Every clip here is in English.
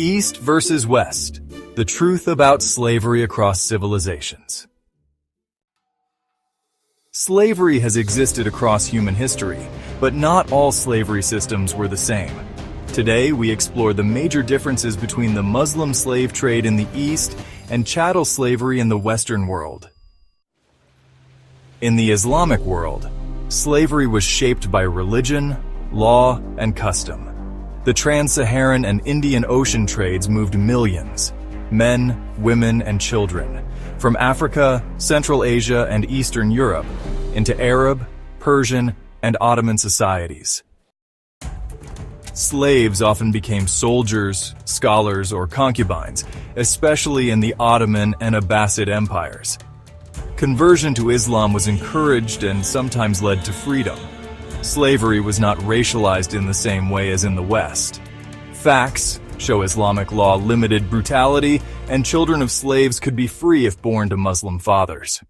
East versus West: the truth about slavery across civilizations. Slavery has existed across human history, but not all slavery systems were the same. Today, we explore the major differences between the Muslim slave trade in the East and chattel slavery in the Western world. In the Islamic world, slavery was shaped by religion, law, and custom. The Trans-Saharan and Indian Ocean trades moved millions, men, women, and children, from Africa, Central Asia, and Eastern Europe, into Arab, Persian, and Ottoman societies. Slaves often became soldiers, scholars, or concubines, especially in the Ottoman and Abbasid empires. Conversion to Islam was encouraged and sometimes led to freedom. Slavery was not racialized in the same way as in the West. Facts show Islamic law limited brutality, and children of slaves could be free if born to Muslim fathers.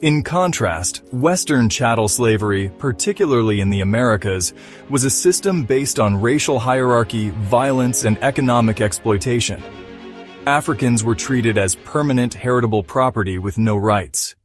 In contrast, Western chattel slavery, particularly in the Americas, was a system based on racial hierarchy, violence, and economic exploitation. Africans were treated as permanent heritable property with no rights.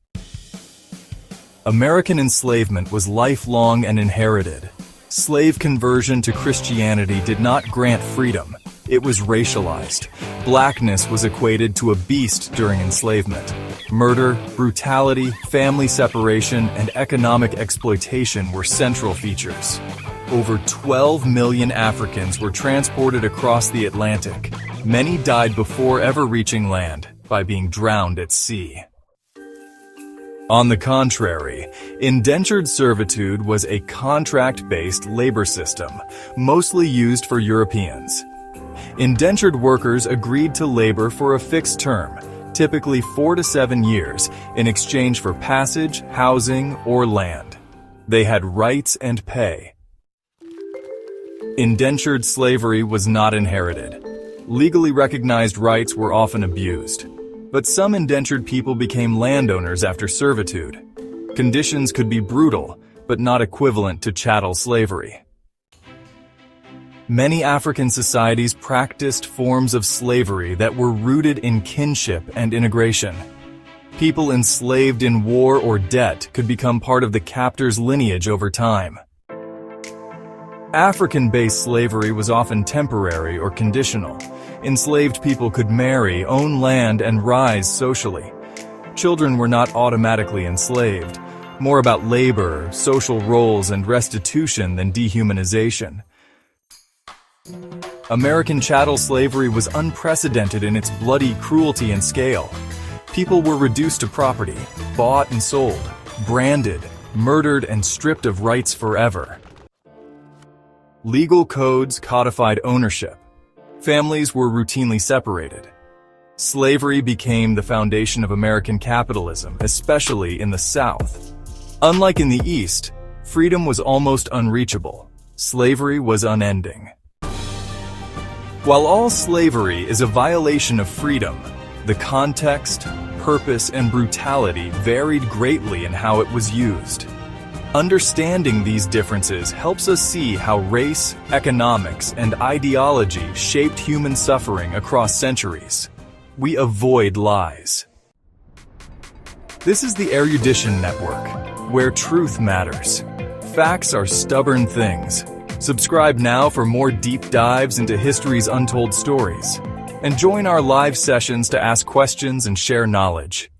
American enslavement was lifelong and inherited. Slave conversion to Christianity did not grant freedom. It was racialized. Blackness was equated to a beast during enslavement. Murder, brutality, family separation, and economic exploitation were central features. Over 12 million Africans were transported across the Atlantic. Many died before ever reaching land, by being drowned at sea. On the contrary, indentured servitude was a contract-based labor system, mostly used for Europeans. Indentured workers agreed to labor for a fixed term, typically 4 to 7 years, in exchange for passage, housing, or land. They had rights and pay. Indentured slavery was not inherited. Legally recognized rights were often abused. But some indentured people became landowners after servitude. Conditions could be brutal, but not equivalent to chattel slavery. Many African societies practiced forms of slavery that were rooted in kinship and integration. People enslaved in war or debt could become part of the captor's lineage over time. African-based slavery was often temporary or conditional. Enslaved people could marry, own land, and rise socially. Children were not automatically enslaved, more about labor, social roles, and restitution than dehumanization. American chattel slavery was unprecedented in its bloody cruelty and scale. People were reduced to property, bought and sold, branded, murdered, and stripped of rights forever. Legal codes codified ownership. Families were routinely separated. Slavery became the foundation of American capitalism, especially in the South. Unlike in the East, freedom was almost unreachable. Slavery was unending. While all slavery is a violation of freedom, the context, purpose, and brutality varied greatly in how it was used. Understanding these differences helps us see how race, economics, and ideology shaped human suffering across centuries. We avoid lies. This is the Erudition Network, where truth matters. Facts are stubborn things. Subscribe now for more deep dives into history's untold stories. And join our live sessions to ask questions and share knowledge.